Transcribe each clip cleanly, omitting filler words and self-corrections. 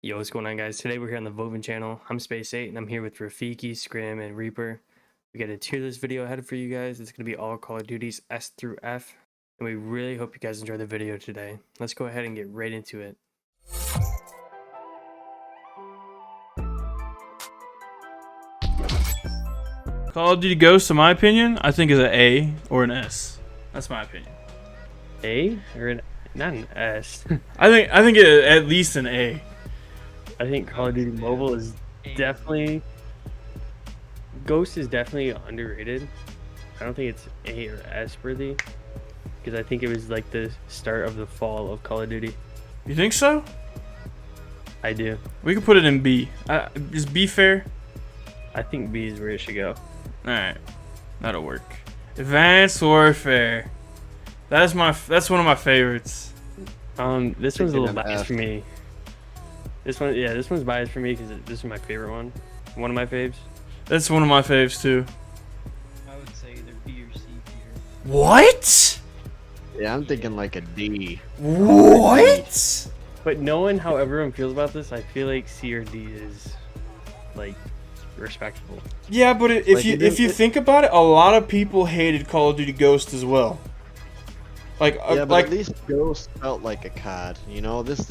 Yo, what's going on, guys? Today we're here on the Vovin channel. I'm Space 8 and I'm here with Rafiki, Scrim, and Reaper. We got a tier list video ahead for you guys. It's going to be all Call of Duties S through F, and we really hope you guys enjoy the video today. Let's go ahead and get right into it. Call of Duty Ghosts, in my opinion, I think is an A or an S. That's my opinion. A or not an S? I think at least an A. I think Call of Duty Mobile is definitely... Ghost is definitely underrated. I don't think it's A or S worthy, because I think it was like the start of the fall of Call of Duty. You think so? I do. We could put it in B. Is B fair? I think B is where it should go. Alright. That'll work. Advanced Warfare. That's one of my favorites. This one's a little biased for me. This one's biased for me because this is my favorite one. One of my faves. That's one of my faves too. I would say either B or C tier. What? Yeah, I'm thinking like a D. What? But knowing how everyone feels about this, I feel like C or D is like respectable. Yeah, but if you think about it, a lot of people hated Call of Duty Ghost as well. Yeah, but at least Ghost felt like a COD. You know, this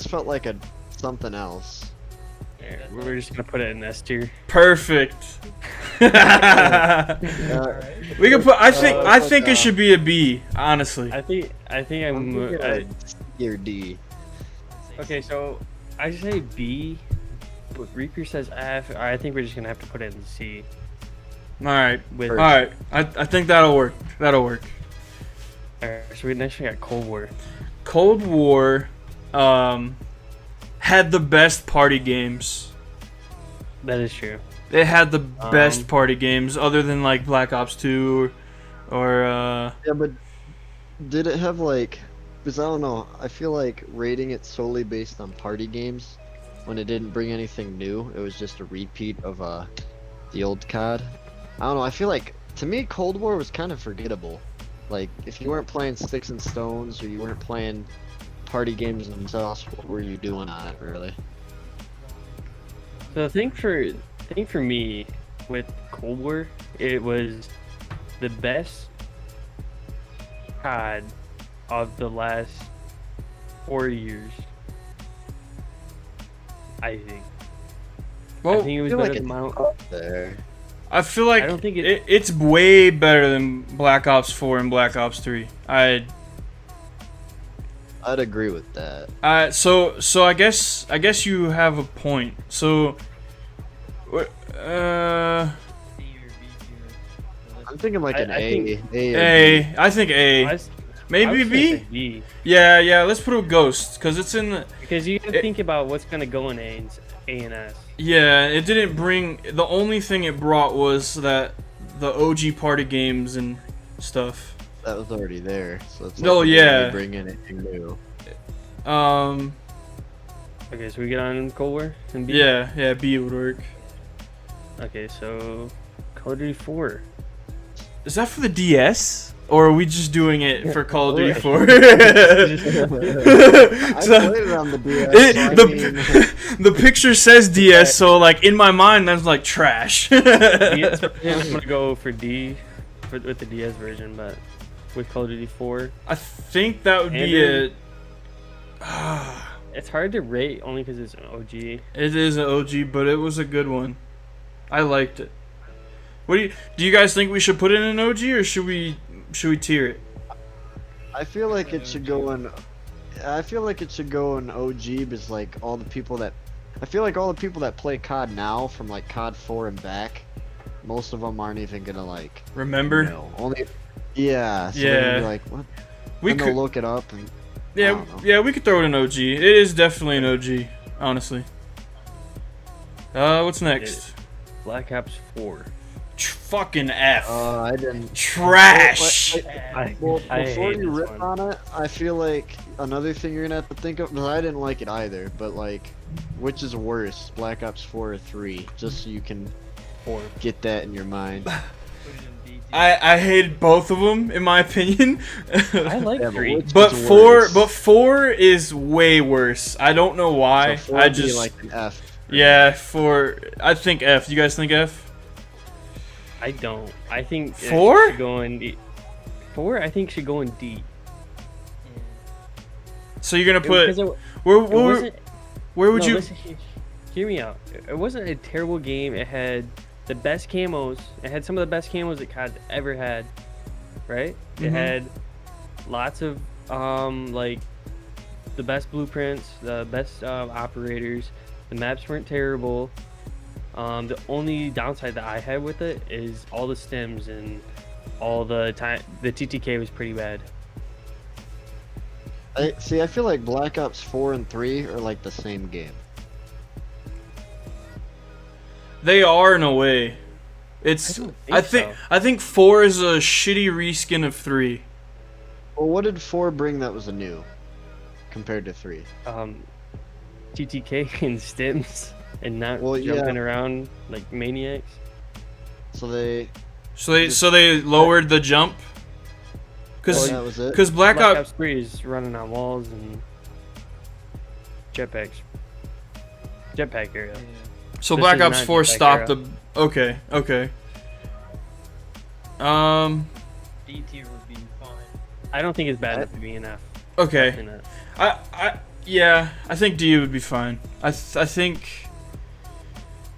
felt like a something else. Yeah, we're just gonna put it in S tier. Perfect. We can put. I think it should be a B. Honestly. I think I'm your D. Okay, so I say B, but Reaper says F. I think we're just gonna have to put it in C. All right. All right. I think that'll work. That'll work. Alright, so we next got Cold War. Cold War had the best party games. That is true. They had the best party games, other than like Black Ops 2 or Yeah, but did it have like? Because I don't know. I feel like rating it solely based on party games, when it didn't bring anything new. It was just a repeat of the old COD. I don't know. I feel like to me, Cold War was kind of forgettable. Like, if you weren't playing Sticks and Stones, or you weren't playing party games themselves, what were you doing on it, really? So the thing for me with Cold War, it was the best COD of the last 4 years. I think. well, I think it was better than my There. I feel like I don't think it's way better than Black Ops 4 and Black Ops 3. I'd agree with that. So I guess you have a point. So C or B tier. I'm thinking like an I A. think A. I think A. I Maybe was gonna B. say B. Yeah. Let's put a Ghost because it's in the. Because you gotta think about what's gonna go in A and S. Yeah, it didn't bring. The only thing it brought was the OG party games and stuff. That was already there, so it's Oh, like yeah. bring anything new. Okay, so we get on Cold War and B. Yeah, B would work. Okay, so Call of Duty 4. Is that for the DS? Or are we just doing it for Call of Duty 4? I played it on the DS. The picture says DS, so like in my mind that's like trash. I'm gonna go for D with the DS version, but with Call of Duty 4, I think that would be it. it's hard to rate only because it's an OG. It is an OG, but it was a good one. I liked it. What do you guys think we should put it in an OG, or should we tier it? I feel like it should go in. I feel like it should go in OG because like all the people that. I feel like all the people that play COD now, from like COD 4 and back, most of them aren't even gonna like Remember? only. Yeah. So Yeah. they're gonna be like, what? We And could. they'll look it up and. Yeah, we could throw it in OG. It is definitely an OG, honestly. What's next? Black Ops 4. Fucking F. I didn't. Trash. Well, I before hate you this rip one. on it, I feel like another thing you're gonna have to think of. No, I didn't like it either, but like, which is worse, Black Ops 4 or 3? Just so you can get that in your mind. put it in B tier. I hated both of them in my opinion. I like Yeah, but 3. which But is four, worse? 4 is way worse. I don't know why. So 4 I would be just like an F. yeah, 4. I think F. You guys think F? I don't. I think it 4? should go in D. 4, I think should go in D. So you're gonna Because put it where wasn't. where would No, you? listen, hear me out. It wasn't a terrible game. It had the best camos. It had some of the best camos that COD ever had. Right? It Mhm. had lots of like the best blueprints, the best operators. The maps weren't terrible. The only downside that I had with it is all the stims and all the time. The TTK was pretty bad. I feel like Black Ops 4 and 3 are like the same game. They are in a way. It's. don't I think think. so. I think 4 is a shitty reskin of 3. Well, what did 4 bring that was a new compared to 3? TTK and stims and not Well, yeah. jumping around like maniacs. So they So they lowered the jump. Cause that was it. cause Black Black Ops. Ops 3 is running on walls and jetpacks. Jetpack area. Yeah. So This Black is Ops not 4 Jetpack stopped era. the. Okay. Okay. D tier would be fine. I don't think it's bad enough to be an F. Okay. In it. Yeah, I think D would be fine. I think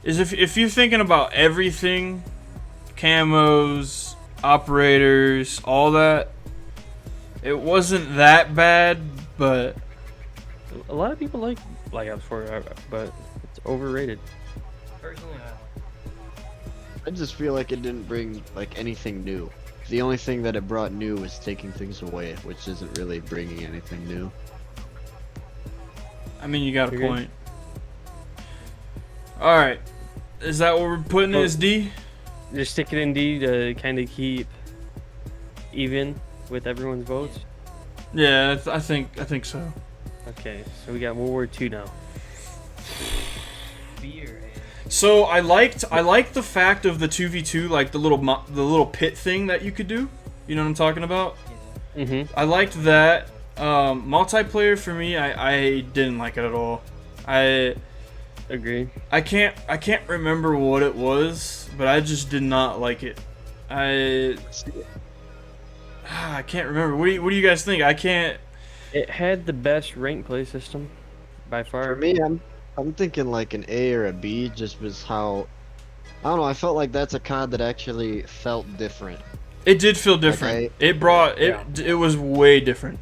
is if you're thinking about everything, camos, operators, all that, it wasn't that bad, but A lot of people like Black Ops 4, but it's overrated. Personally, I like I just feel like it didn't bring like anything new. The only thing that it brought new was taking things away, which isn't really bringing anything new. I mean you got a Agreed. point. All right, is that what we're putting Well- as D? Just stick it in D to kind of keep even with everyone's votes. Yeah, I think so. Okay, so we got World War II now. B or A. So I liked the fact of the 2v2, like the little pit thing that you could do. You know what I'm talking about? Yeah. Mm-hmm. I liked that. Multiplayer for me, I didn't like it at all. Agree. I can't remember what it was, but I just did not like it. I can't remember. What do you guys think? I can't. It had the best rank play system by far. For me, I'm thinking like an A or a B, just was how I don't know. I felt like that's a COD that actually felt different. It did feel different. It brought it. It was way different.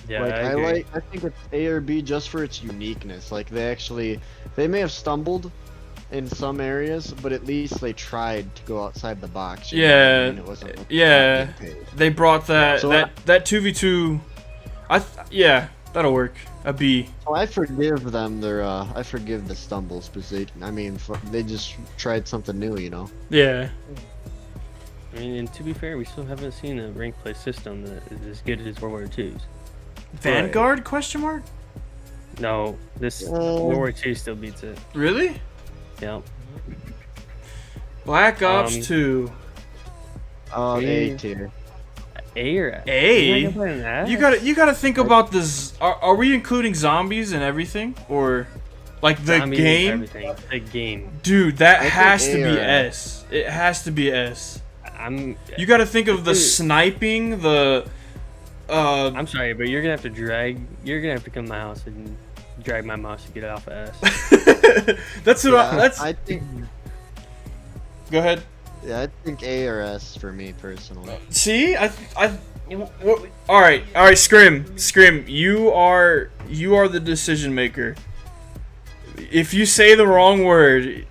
Yeah, Like I agree. I think it's A or B just for its uniqueness. Like they may have stumbled in some areas, but at least they tried to go outside the box. you know what I Yeah, mean? It wasn't like yeah. being paid. They brought that So that 2v2. Yeah, that'll work. A B. So I forgive them I forgive the stumbles because they just tried something new, you know. Yeah. I mean, and to be fair, we still haven't seen a rank play system that is as good as World War II's. Vanguard? Question mark? No, this Uh, World War II still beats it. Really? Yeah. Black Ops Um, 2. A A. tier. A or F? A? You're not gonna put an F? You gotta think about this. Are we including zombies and everything, or like the Zombies and game? everything. The game. Dude, that I think has to A be or F. S. It has to be S. I'm You gotta think of the Dude. sniping, the I'm sorry, but you're gonna have to come to my house and drag my mouse to get it off of S. that's what Yeah, that's. I think Go ahead. yeah, I think A or S for me personally. See, all right, Scrim, you are the decision maker. If you say the wrong word.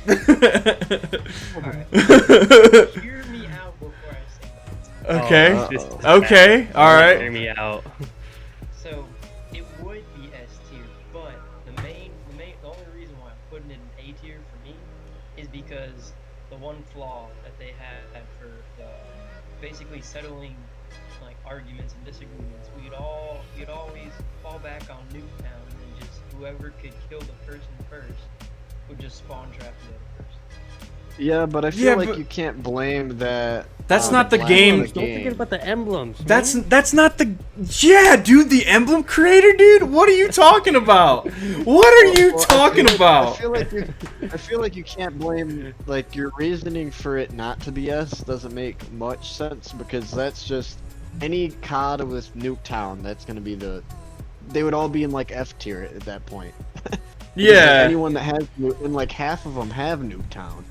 Alright. Hear me out before I say that. Okay. Oh, this is Okay, bad. alright. Hear me out. So it would be S tier, but the only reason why I'm putting it in A tier for me is because the one flaw that they had for basically settling like arguments and disagreements, we'd always fall back on Nuketown and just whoever could kill the person first would just spawn trap the other person. Yeah, but I feel Yeah, like but- you can't blame that. That's on not the lack of game. the Don't forget about the emblems. That's man. that's not the. Yeah, dude, the emblem creator, dude. What are you talking about? What are you Well, talking about? I feel like you can't blame like your reasoning for it not to be S doesn't make much sense because that's just any COD with Nuketown. That's gonna be they would all be in like F tier at that point. Because, like, Yeah. anyone that has and like half of them have Nuketown,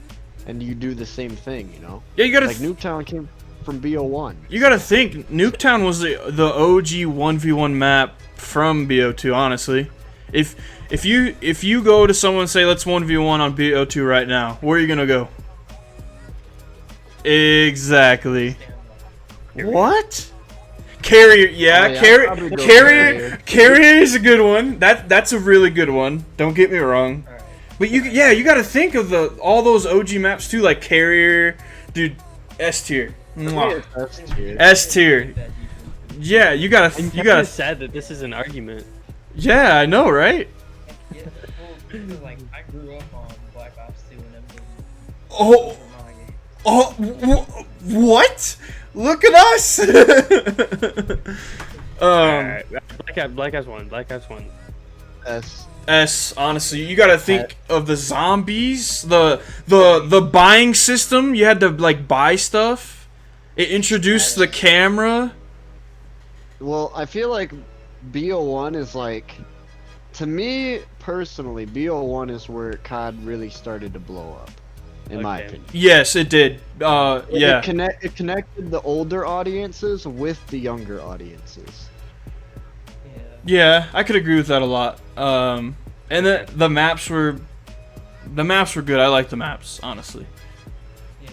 and you do the same thing, you know. Yeah, you gotta. Like Nuketown came from BO1. You gotta think, Nuketown was the OG 1v1 map from BO2. Honestly, if you go to someone and say let's 1v1 on BO2 right now, where are you gonna go? Exactly. What? Carrier, yeah, Oh, yeah, I'd probably go carrier is a good one. That's a really good one. Don't get me wrong. Alright. But you gotta think of all those OG maps too, like carrier, dude, S tier. Mwah. That's tier. S tier. That defense. Yeah, you gotta. It's sad that this is an argument. Yeah, I know, right? Yeah, well, because, like, I grew up on Black Ops 2 and Emblem. Oh, Those were my games. what? Look at us. Alright, Black Ops 1. Black Ops 1. S. S. Honestly, you gotta think of the zombies, the buying system. You had to like buy stuff. It introduced the camera. Well, I feel like BO1 is like, to me personally, BO1 is where COD really started to blow up, in my Okay. opinion. Yes, it did. Yeah. It connected the older audiences with the younger audiences. Yeah. Yeah, I could agree with that a lot. And the maps were good. I like the maps, honestly.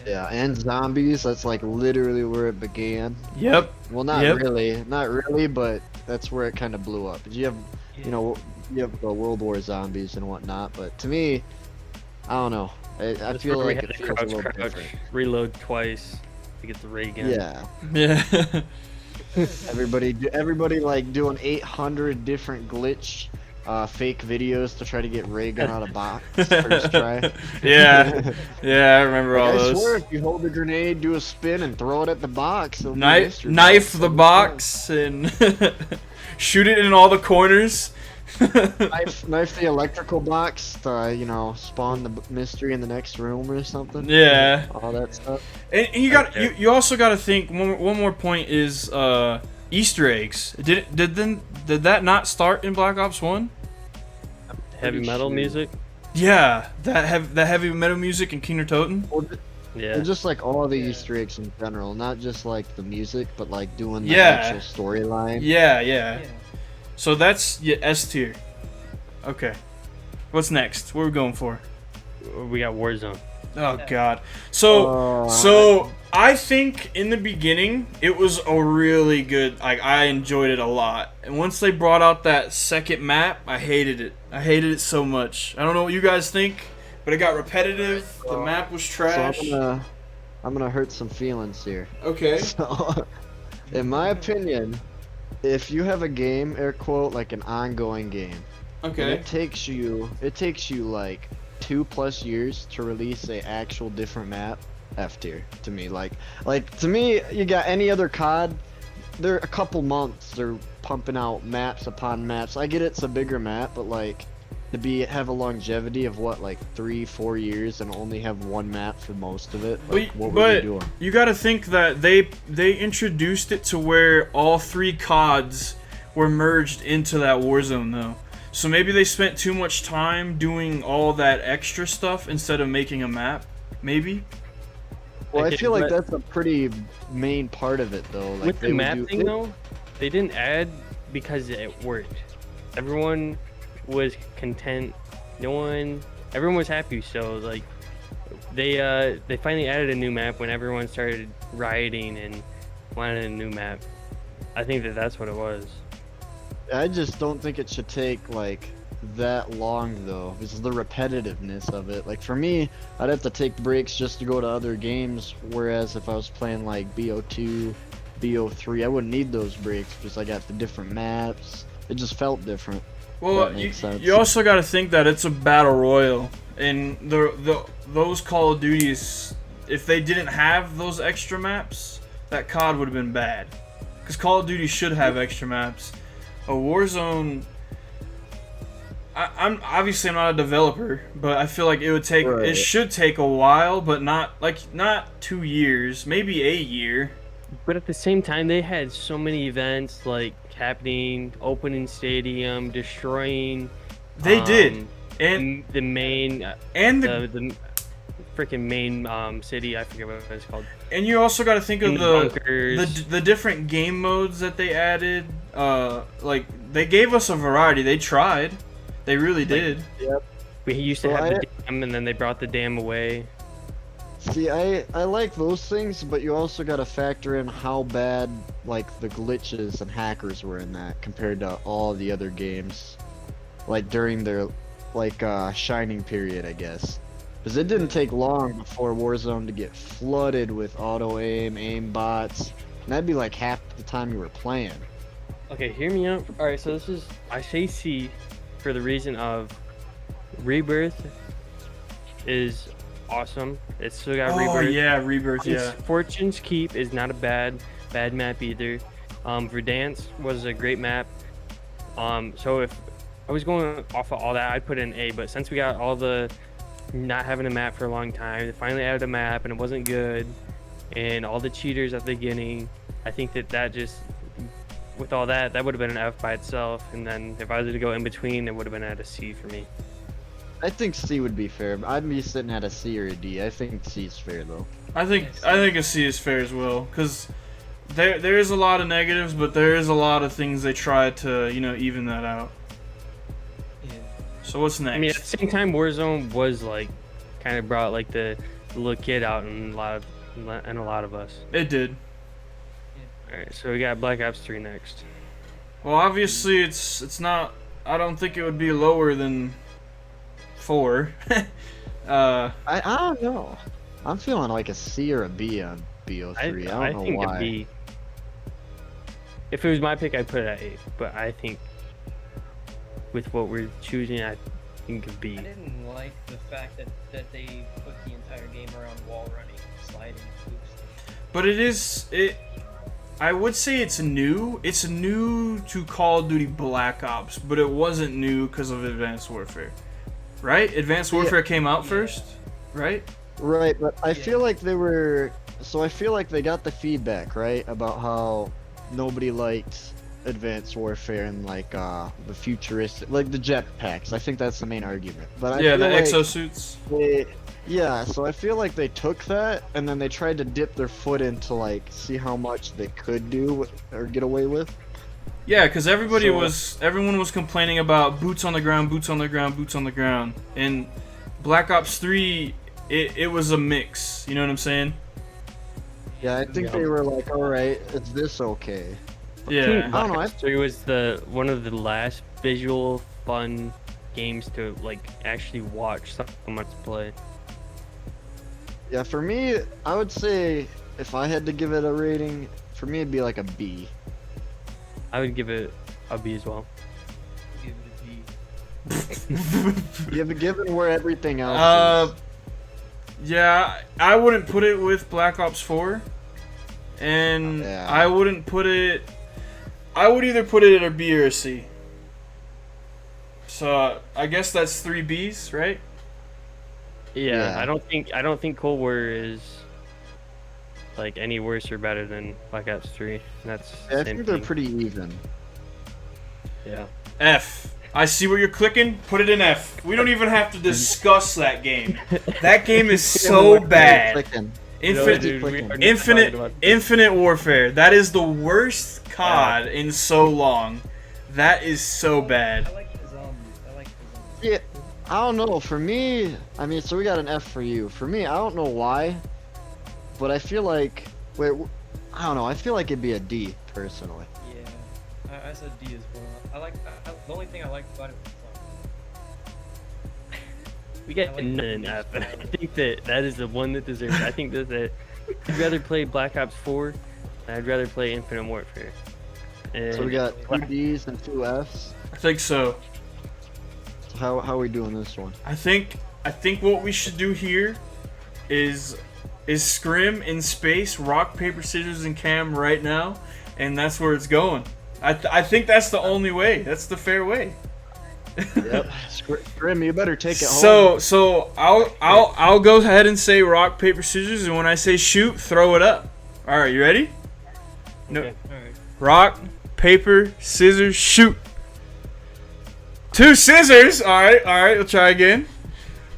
Yeah, and zombies, that's like literally where it began. Yep. Well, not Yep. really, but that's where it kind of blew up. You have, Yeah. you know, you have the World War zombies and whatnot, but to me, I don't know. I That's feel where we like had it to feels a little crouch, different. reload twice to get the ray gun. Yeah. Yeah. Everybody like doing 800 different glitch fake videos to try to get ray gun out of box first try. Yeah. Yeah, I remember all Like, I those. swear if you hold a grenade, do a spin and throw it at the box, it'll be a mystery Knife box the every box and shoot it in all the corners. time. Knife the electrical box to, you know, spawn the mystery in the next room or something. Yeah. All that stuff. And you got Okay. you also got to think one more point is Easter eggs. Did that not start in Black Ops 1? Heavy metal sure. music. Yeah, that heavy metal music in Kinder Toten. Well, Yeah. and just like all the Yeah. Easter eggs in general, not just like the music, but like doing the Yeah. actual storyline. Yeah. Yeah. So that's S tier. Okay. What's next? What are we going for? We got Warzone. Oh God. So I think in the beginning it was a really good. Like I enjoyed it a lot, and once they brought out that second map, I hated it. I hated it so much. I don't know what you guys think, but it got repetitive. The map was So trash. I'm gonna hurt some feelings here. Okay. So, in my opinion, if you have a game, air quote, like an ongoing game, and Okay. it takes you like 2+ years to release a actual different map, F tier to me. Like to me, you got any other COD, they're a couple months, they're pumping out maps upon maps. I get it's a bigger map, but like to have a longevity of what, like 3-4 years and only have one map for most of it. Like, what were they doing? You got to think that they introduced it to where all 3 CODs were merged into that Warzone though. So maybe they spent too much time doing all that extra stuff instead of making a map. Maybe. Well, I Okay, feel like but- that's a pretty main part of it though. Like With they the would map do- thing though, they didn't add because it worked. Everyone was content. Everyone was happy. So like, they finally added a new map when everyone started rioting and wanted a new map. I think that's what it was. I just don't think it should take like that long though. This is the repetitiveness of it. Like for me, I'd have to take breaks just to go to other games. Whereas if I was playing like BO2, BO3, I wouldn't need those breaks because I got the different maps. It just felt different. Well, That makes sense. you also got to think that it's a battle royal, and those Call of Duties, if they didn't have those extra maps, that COD would have been bad. Because Call of Duty should have extra maps. A Warzone, I'm obviously I'm not a developer, but I feel like it would take, Right. it should take a while, but not 2 years, maybe a year. But at the same time, they had so many events like happening, opening stadium, destroying. They did, and the main and the freaking main city. I forget what it's called. and you also got to think of In the the bunkers. the different game modes that they added. Like they gave us a variety. They tried, they really did. We used to So have the dam, and then they brought the dam away. See, I like those things, but you also gotta factor in how bad like the glitches and hackers were in that compared to all the other games, like during their shining period, I guess. Because it didn't take long before Warzone to get flooded with auto aim bots, and that'd be like half the time you were playing. Okay, hear me out. All right, so this is I say C for the reason of Rebirth is awesome. It's still got Oh Rebirth. yeah, Rebirth. Yeah. Fortune's Keep is not a bad map either. Verdansk was a great map. So if I was going off of all that, I'd put in A. But since we got all the not having a map for a long time, they finally added a map and it wasn't good, and all the cheaters at the beginning, I think that just with all that would have been an F by itself. And then if I was to go in between, it would have been at a C for me. I think C would be fair. I'd be sitting at a C or a D. I think C is fair though. I think a C is fair as well, because there is a lot of negatives, but there is a lot of things they try to even that out. Yeah. So what's next? I mean, at the same time, Warzone was like kind of brought like the little kid out in a lot of us. It did. All right, so we got Black Ops 3 next. Well, obviously it's not. I don't think it would be lower than 4. I don't know. I'm feeling like a C or a B on BO3. I don't know think why. a B. If it was my pick, I'd put it at A. But I think with what we're choosing, I think a B. I didn't like the fact that they put the entire game around wall running, sliding, boosting. But I would say it's new. It's new to Call of Duty Black Ops, but it wasn't new because of Advanced Warfare. Right? Advanced Warfare came out first, right? Right, but I feel like they were. So I feel like they got the feedback, right, about how nobody liked Advanced Warfare and like the futuristic, like the jetpacks. I think that's the main argument. But I Yeah, feel the like exosuits. yeah, so I feel like they took that and then they tried to dip their foot into like see how much they could do or get away with. Yeah, because everyone was complaining about boots on the ground, boots on the ground, boots on the ground. And Black Ops 3, it was a mix. You know what I'm saying? Yeah, I think they were like, all right, is this okay? Yeah. I don't know. 3 was one of the last visual fun games to like actually watch someone play. Yeah, for me, I would say if I had to give it a rating, for me it'd be like a B. I would give it a B as well. Give it a B. Given where everything else is. Yeah, I wouldn't put it with Black Ops 4. And Yeah. I wouldn't put it. I would either put it at a B or a C. So I guess that's 3 Bs, right? Yeah, Yeah. I don't think Cold War is like any worse or better than Black Ops 3. That's Yeah, I same think they're thing. pretty even. Yeah. F. I see what you're clicking. Put it in F. We don't even have to discuss that game. That game is so bad. Clicking. Infinite, dude, we already Infinite, talked about this. Infinite Warfare. That is the worst COD in so long. That is so bad. I like the zombies. I like the zombies. Yeah, I don't know. For me, I mean, so we got an F for you. For me, I don't know why, but I feel like, I don't know. I feel like it'd be a D personally. Yeah, I said D as well. The only thing I liked about it was the zombies. We got I like none the F, and I think that is the one that deserves it. I think that I'd rather play Black Ops 4 and I'd rather play Infinite Warfare. And So we got 2 Ds and 2 Fs. I think so. How are we doing this one? I think what we should do here is scrim in space, rock, paper, scissors, and Cam right now, and that's where it's going. I think that's the only way. That's the fair way. Yep. Scrim, you better take it home. So I'll go ahead and say rock, paper, scissors, and when I say shoot, throw it up. All right, you ready? No. Okay. All right. Rock, paper, scissors, shoot. 2 scissors. All right. We'll try again.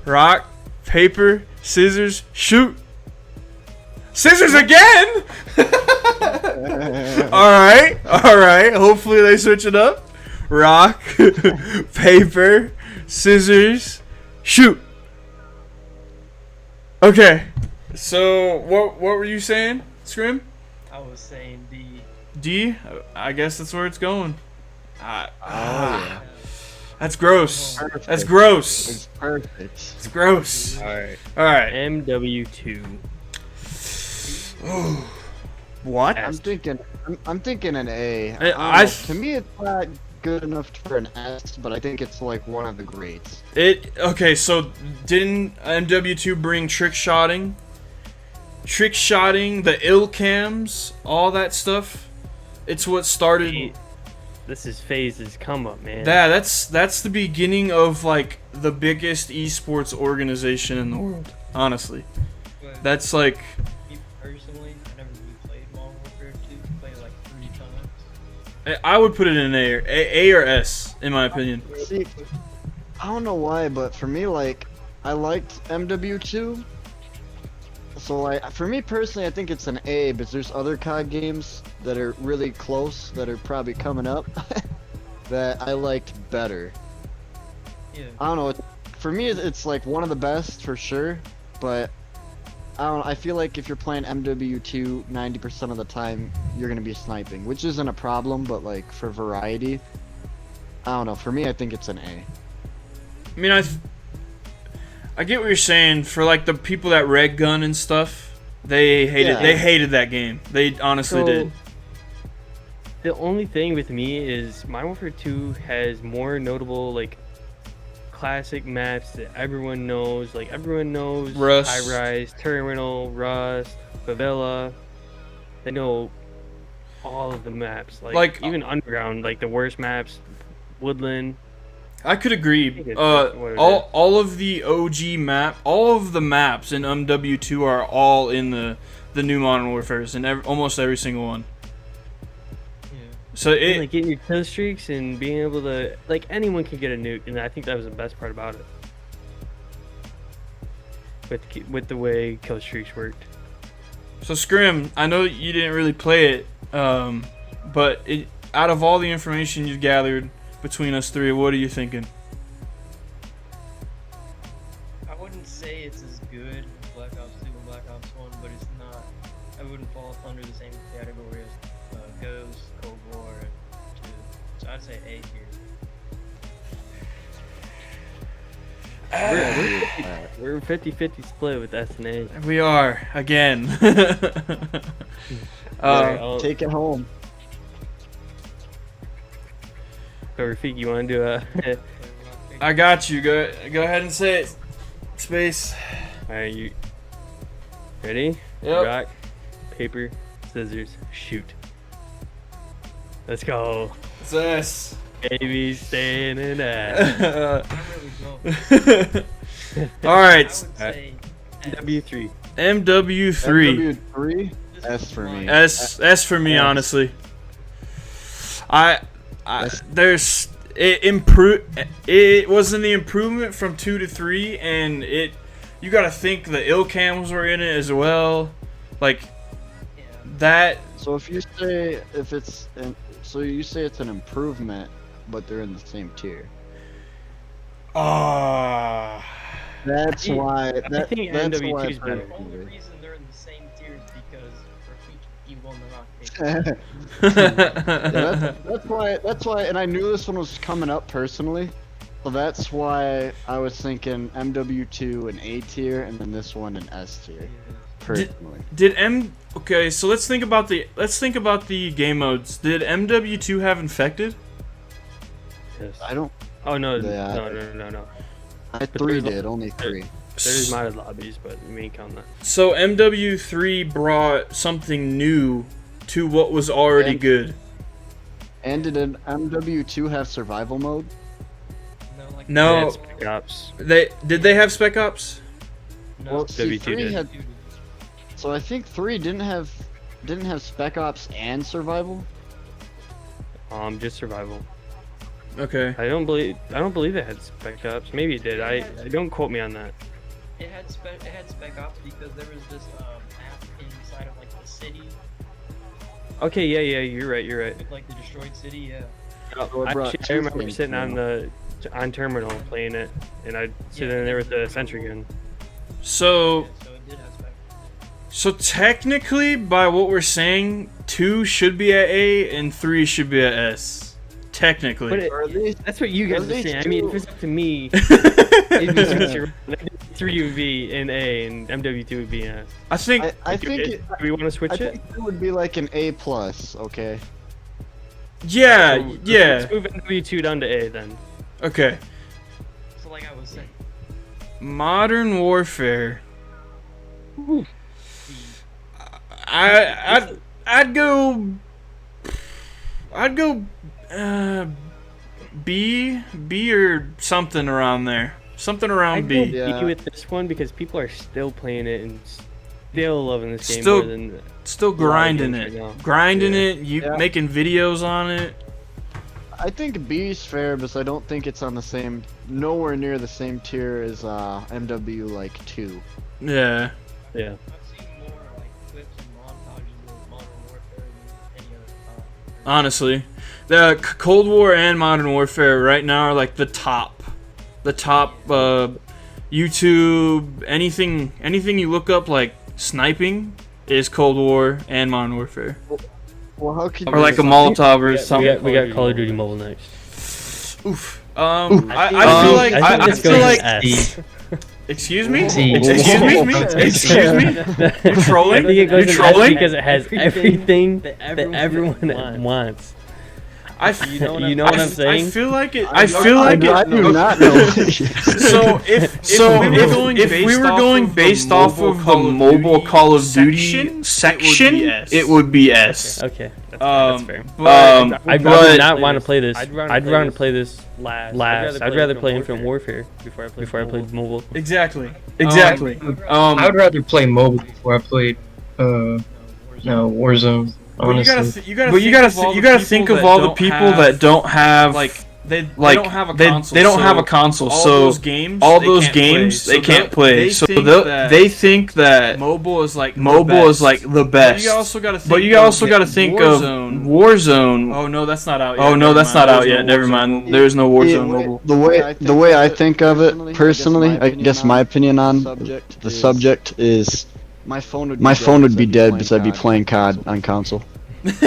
Rock, paper, scissors, shoot. Scissors again. All right. Hopefully they switch it up. Rock, paper, scissors, shoot. Okay. So what were you saying, Scrim? I was saying D. D? I guess that's where it's going. Yeah. That's gross. Perfect. That's gross. It's perfect. It's gross. Alright. All right. MW2. What? I'm thinking an A. I- I don't know. To me, it's not good enough for an S, but I think it's like one of the greats. Okay, so didn't MW2 bring trick shotting, the ill cams, all that stuff? It's what started. This is Phase's come up, man. That's the beginning of like the biggest esports organization in the world. Honestly, But that's like me personally, I never really played Modern Warfare 2. Played like 3 times. I would put it in A or S in my opinion. See, I don't know why, but for me, like, I liked MW2. So, like, for me personally, I think it's an A, but there's other COD games that are really close that are probably coming up that I liked better. Yeah. I don't know. For me, it's like one of the best for sure, but I don't know. I feel like if you're playing MW2, 90% of the time you're gonna be sniping, which isn't a problem, but like for variety, I don't know. For me, I think it's an A. I mean, I get what you're saying. For like the people that red gun and stuff, they hated Yeah. they hated that game. They honestly So, did. The only thing with me is Modern Warfare 2 has more notable like classic maps that everyone knows. Like everyone knows Rust. High Rise, Terminal, Rust, Favela. They know all of the maps. Like even Underground, like the worst maps, Woodland. I could agree. think it's what it is. All of the OG map, all of the maps in MW2 are all in the new Modern Warfares, and almost every single one. Yeah. So And, like getting your kill streaks and being able to like anyone can get a nuke, and I think that was the best part about it. With the way kill streaks worked. So Scrim, I know you didn't really play it, but out of all the information you've gathered between us three, what are you thinking? I wouldn't say it's as good as Black Ops 2 and Black Ops 1, but it's not. I wouldn't fall under the same category as Ghost, Cold War, and 2. So I'd say A here. We're 50-50 split with S and A. We are again. Take it home. So Rafik, you want to do a? I got you. Go ahead and say it. Space. All right, you ready? Yep. Rock, paper, scissors, shoot. Let's go. It's S. Baby staying in that. There we go. All right. I would say W3. MW3. MW3, S for me. S for me, S. honestly. There's it improved. It wasn't the improvement from 2 to 3, and you got to think the ill cams were in it as well, like yeah. that. So if you say you say it's an improvement, but they're in the same tier. That's Yeah, why. I think That's MW2 why is better. The only reason they're in the same tier is because he won the rock paper. That's why, and I knew this one was coming up personally, so that's why I was thinking MW2 an A tier, and then this one an S tier, personally. Okay, so let's think about the game modes. Did MW2 have infected? Yes. I don't Oh no, Yeah. no. Three there's- did, only 3. There's modded lobbies, but we ain't count that. So MW3 brought something new to what was already And- good. And did an MW2 have survival mode? No, like No. Yeah, it's Spec Ops. Did they have Spec Ops? no. Well, see, W2 3 did. had. So I think 3 didn't have Spec Ops and survival. Just survival. Okay. I don't believe it had Spec Ops. Maybe it did. I don't quote me on that. It had spec ops because there was this map inside of like the city Okay, yeah, you're right. with like the destroyed city. Yeah. it brought I two remember things sitting now. on terminal playing it, and I'd sit Yeah, in there it with the was sentry cool. gun. So Yeah, so it did have spec. so technically, by what we're saying, 2 should be at A and 3 should be at S. Technically. But Or at least that's what you guys At are least saying. I mean, if two. it's up to me, it'd be switcher. 3 would be in A, and MW2 would be in S. I think I think Do it, we want to switch I it? think it would be like an A plus. Okay. yeah, So, yeah. Let's move MW2 down to A then. Okay. So like I was saying, Modern Warfare. Ooh. I'd go B or something around there. Something around I'd B. go Yeah. B with this one because people are still playing it and still loving this game Still more than Still lot of grinding games it. right now. Grinding Yeah. it, you Yeah. making videos on it. I think B's fair, but I don't think it's on the same, nowhere near the same tier as MW like 2. Yeah. yeah. I've seen more like clips and montages of Modern Warfare than any other Honestly, the Cold War and Modern Warfare right now are like the top YouTube, anything you look up like sniping is Cold War and Modern Warfare, Well, how could or like a Molotov or We something. got Call of Duty Mobile next. Oof. I I feel like think I this feel goes like. S. Excuse me. C. Excuse me. Excuse me. You're trolling? I think it goes You're in S trolling? because it has everything that everyone wants. You know what I'm saying? I feel like it. I feel like I it. do not know. So if we were going based off of the mobile Call of Duty section, it would be S. Okay, that's fair. But I'd rather not want to play this. I'd rather play this last. I'd rather play Infinite Warfare before I played mobile. exactly. I would rather play mobile before I played Warzone. But Honestly, you gotta think of all the people that don't have they don't have a console. So all those games they can't play. So they think that mobile is like the best. But you also gotta think of Warzone. Oh no, that's not out yet. Never mind. There's no Warzone mobile. The way I think of it personally, I guess my opinion on the subject is my phone would be dead because I'd be playing COD on console. Okay,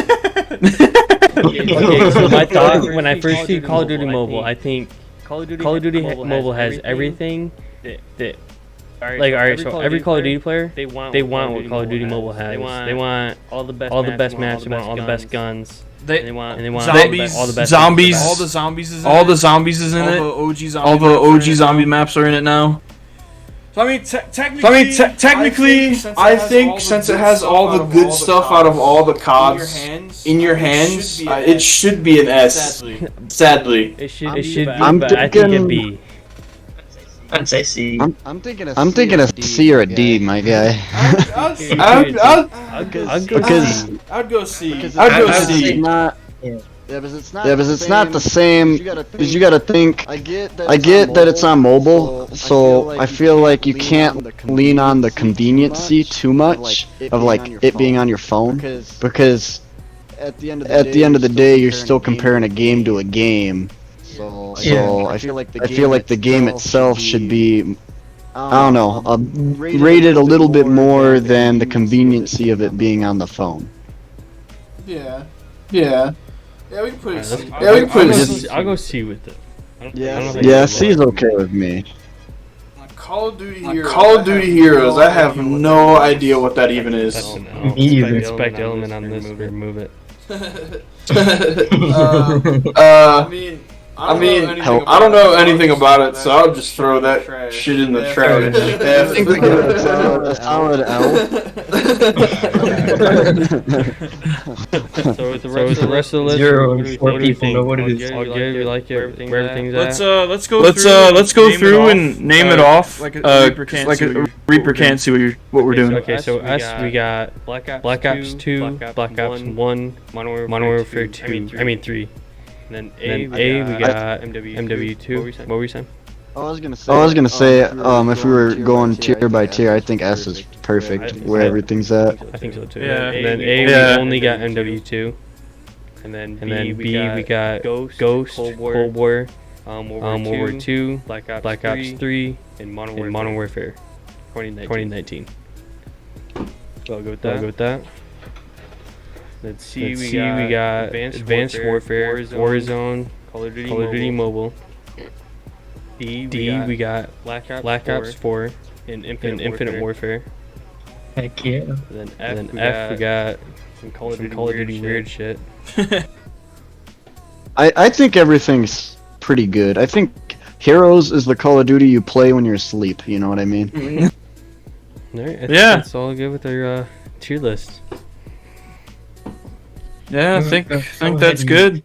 so my thought when I first see Call of Duty Mobile, I think Call of Duty Mobile has everything that like alright, so every Call of Duty player they want what Call of Duty Mobile has. They want all the best maps, they want all the best guns. They want Zombies, all the best zombies, all all the zombies is in it. All the OG zombie maps are in it now. So I mean, technically, I think since it has all the good stuff out of all the CODs in your hands, it should be an S. Sadly. It should be, I'm but I think it'd be. I'd say C. I'm thinking a C or a D, my guy. I'd go C. Yeah, because it's not the same. Because you gotta think. I get that it's on mobile, so I feel like you can't lean on the conveniency too much of like it being on your phone, because at the end of the day, you're still comparing a game to a game. So I feel like the game itself should be, I don't know, rated a little bit more than the conveniency of it being on the phone. Yeah, we can put it C. I'll go C with it. Yeah, C is okay with me. Call of Duty Heroes. I have no idea what that even is. Me either. Expect element on this. Remove it. I mean, I mean, I don't know anything about it, so I'll just throw that shit in the trash. I think we got a solid L. So with the rest of the list, Zero what and do we four think? people know what it is. All good. We like it. Where everything's Let's at. let's go through and name it off. Like a Reaper can't see what we're doing. Okay, so us, we got Black Ops 2, Black Ops 1, Modern Warfare 2, 3. And then A, we got MW2. What were you saying? I was gonna say, if we were going tier by tier, I think S is perfect where everything's at. I think so too. Yeah. And then A, we only got MW2. And then B, we got Ghost, Cold War, World War II, Black Ops 3, and Modern Warfare 2019. So I'll go with that. Let's see, we got Advanced Warfare, Warzone, Call of Duty Mobile. D, we got Black Ops 4, and Infinite Warfare. Heck yeah. And then F, we got some Call of Duty weird shit. I think everything's pretty good. I think Heroes is the Call of Duty you play when you're asleep. You know what I mean? Alright, Yeah. That's all good with our tier list. Yeah, I think that's good.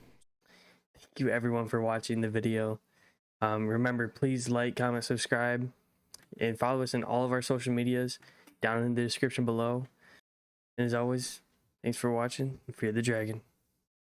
Thank you everyone for watching the video. Remember, please like, comment, subscribe, and follow us in all of our social medias down in the description below. And as always, thanks for watching, and fear the dragon.